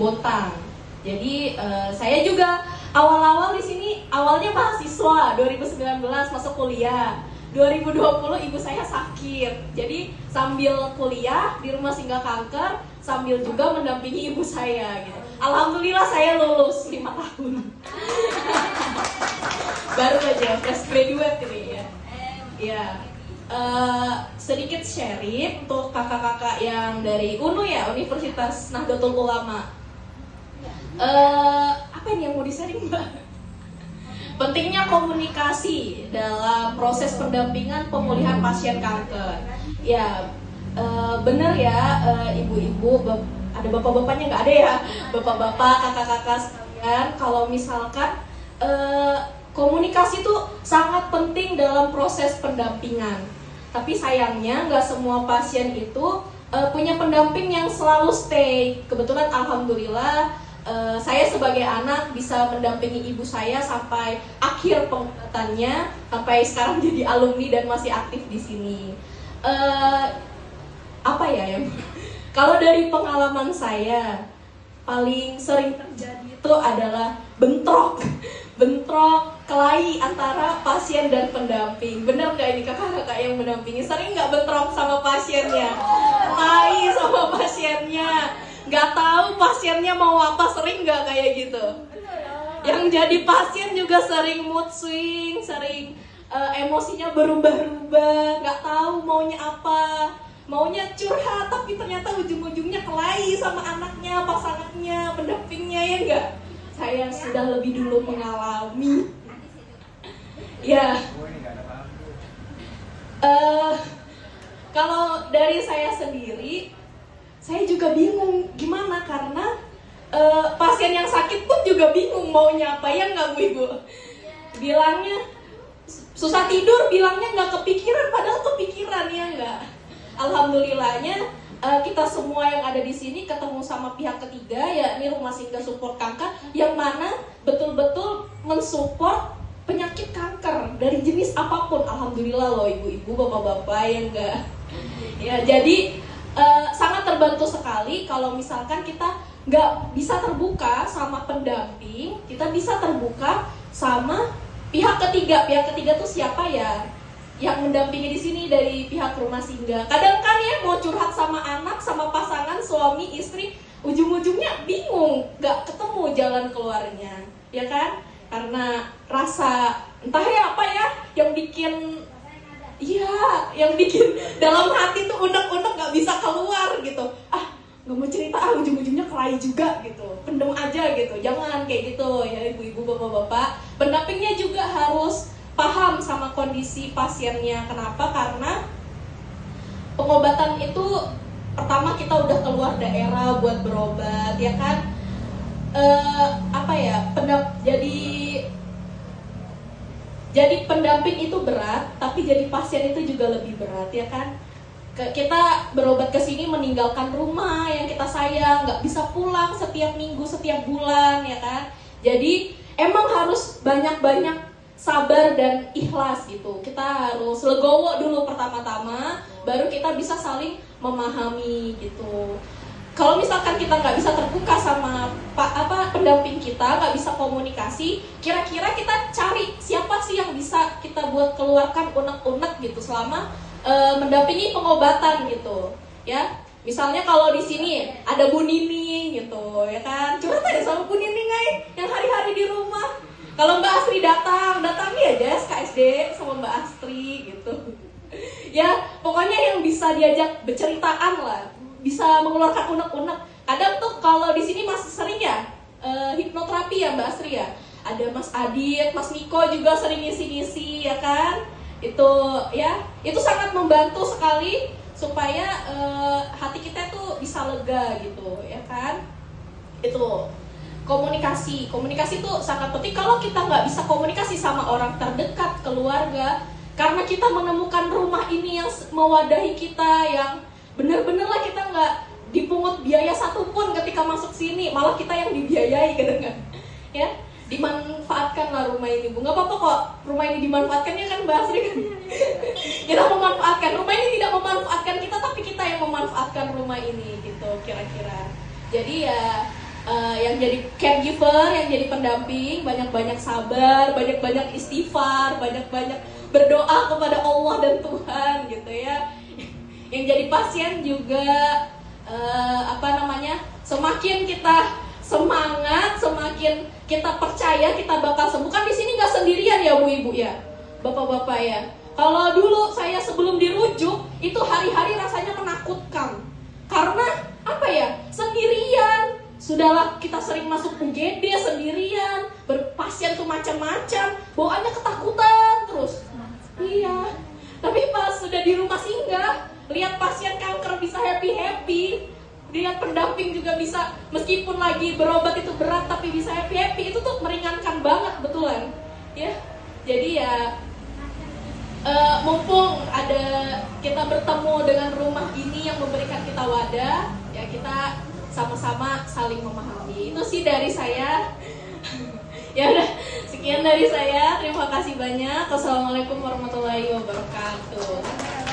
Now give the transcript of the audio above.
Bontang. Jadi saya juga awal-awal di sini awalnya mahasiswa 2019 masuk kuliah. 2020 ibu saya sakit. Jadi sambil kuliah di rumah singgah kanker sambil juga mendampingi ibu saya gitu. Alhamdulillah saya lulus 5 tahun. Baru aja fresh graduate ini ya. Ya. Sedikit sharing untuk kakak-kakak yang dari UNU ya, Universitas Nahdlatul Ulama. Apa ini yang mau di-sharing, Mbak? Pentingnya komunikasi dalam proses pendampingan pemulihan pasien kanker. Ya, benar ya, ibu-ibu, ada bapak-bapaknya nggak ada ya, bapak-bapak, kakak-kakak sekalian. Kalau misalkan komunikasi itu sangat penting dalam proses pendampingan. Tapi sayangnya nggak semua pasien itu punya pendamping yang selalu stay. Kebetulan alhamdulillah saya sebagai anak bisa mendampingi ibu saya sampai akhir pengobatannya, sampai sekarang jadi alumni dan masih aktif di sini. Apa ya yang kalau dari pengalaman saya paling sering terjadi itu adalah bentrok kelahi antara pasien dan pendamping. Bener nggak ini kakak-kakak yang mendampingi sering nggak bentrok sama pasiennya, kelahi sama pasiennya? Nggak tahu pasiennya mau apa, sering nggak kayak gitu? Yang jadi pasien juga sering mood swing, sering emosinya berubah-ubah, nggak tahu maunya apa, maunya curhat tapi ternyata ujung-ujungnya kelahi sama anaknya, pasangannya, pendampingnya, ya nggak? Saya sudah lebih dulu mengalami. Ya. Kalau dari saya sendiri, saya juga bingung gimana karena pasien yang sakit pun juga bingung maunya apa, ya nggak Bu Ibu? Bilangnya susah tidur, bilangnya nggak kepikiran, padahal kepikiran, ya nggak? Alhamdulillahnya kita semua yang ada di sini ketemu sama pihak ketiga, yakni Rumah Singgah Support Kanker, yang mana betul-betul mensupport penyakit kanker dari jenis apapun. Alhamdulillah loh ibu-ibu, bapak-bapak, ya enggak? Ya, jadi sangat terbantu sekali kalau misalkan kita nggak bisa terbuka sama pendamping, kita bisa terbuka sama pihak ketiga. Pihak ketiga tuh siapa ya? Yang mendampingi di sini dari pihak rumah singgah. Kadang kan ya mau curhat sama anak, sama pasangan, suami, istri, ujung-ujungnya bingung, nggak ketemu jalan keluarnya, ya kan? Karena rasa entah ya apa ya yang bikin, iya, yang bikin dalam hati tuh unek-unek nggak bisa keluar gitu. Nggak mau cerita, ujung-ujungnya kelahi juga gitu. Pendem aja gitu. Jangan kayak gitu ya ibu-ibu, bapak-bapak. Pendampingnya juga harus paham sama kondisi pasiennya. Kenapa? Karena pengobatan itu pertama kita udah keluar daerah buat berobat, ya kan? Jadi pendamping itu berat, tapi jadi pasien itu juga lebih berat, ya kan? Kita berobat ke sini meninggalkan rumah yang kita sayang, nggak bisa pulang setiap minggu, setiap bulan, ya kan? Jadi emang harus banyak-banyak sabar dan ikhlas gitu. Kita harus legowo dulu pertama-tama, baru kita bisa saling memahami gitu. Kalau misalkan kita nggak bisa terbuka sama pendamping kita, nggak bisa komunikasi, kira-kira kita cari siapa sih yang bisa kita buat keluarkan unek-unek gitu selama mendampingi pengobatan gitu, ya. Misalnya kalau di sini ada Bu Nining gitu, ya kan, curhat aja sama Bu Nining yang hari-hari di rumah. Kalau Mbak Astri datangi aja SKSD sama Mbak Astri gitu. Ya, pokoknya yang bisa diajak berceritaan lah, bisa mengeluarkan unek-unek. Kadang tuh kalau di sini masih sering ya hipnoterapi ya Mbak Astri ya. Ada Mas Adit, Mas Miko juga sering ngisi-ngisi, ya kan? Itu sangat membantu sekali supaya hati kita tuh bisa lega gitu, ya kan? Itu komunikasi itu sangat penting. Kalau kita nggak bisa komunikasi sama orang terdekat, keluarga, karena kita menemukan rumah ini yang mewadahi kita, yang bener-bener lah kita nggak dipungut biaya satupun ketika masuk sini, malah kita yang dibiayai kadang-kadang, ya. Dimanfaatkan lah rumah ini, Bu. Nggak apa-apa kok rumah ini dimanfaatkan, ya kan Mbak Asri kan? Kita memanfaatkan, rumah ini tidak memanfaatkan kita, tapi kita yang memanfaatkan rumah ini gitu kira-kira. Jadi ya yang jadi caregiver, yang jadi pendamping, banyak-banyak sabar, banyak-banyak istighfar, banyak-banyak berdoa kepada Allah dan Tuhan gitu ya. Yang jadi pasien juga semakin kita semangat, semakin kita percaya kita bakal sembuh. Kan di sini nggak sendirian ya Bu Ibu ya, Bapak-bapak ya. Kalau dulu saya sebelum dirujuk itu hari-hari rasanya menakutkan. Karena apa ya? Sendirian. Sudahlah kita sering masuk UGD sendirian, berpasien tuh macam-macam, bawaannya ketakutan terus. Iya. Tapi pas sudah di rumah singgah, lihat pasien kanker bisa happy-happy, lihat pendamping juga bisa, meskipun lagi berobat itu berat tapi bisa happy-happy, itu tuh meringankan banget betulan. Ya. Jadi ya mumpung ada kita bertemu dengan rumah ini yang memberikan kita wadah, ya kita sama-sama saling memahami. Itu sih dari saya. Ya udah, sekian dari saya. Terima kasih banyak. Wassalamualaikum warahmatullahi wabarakatuh.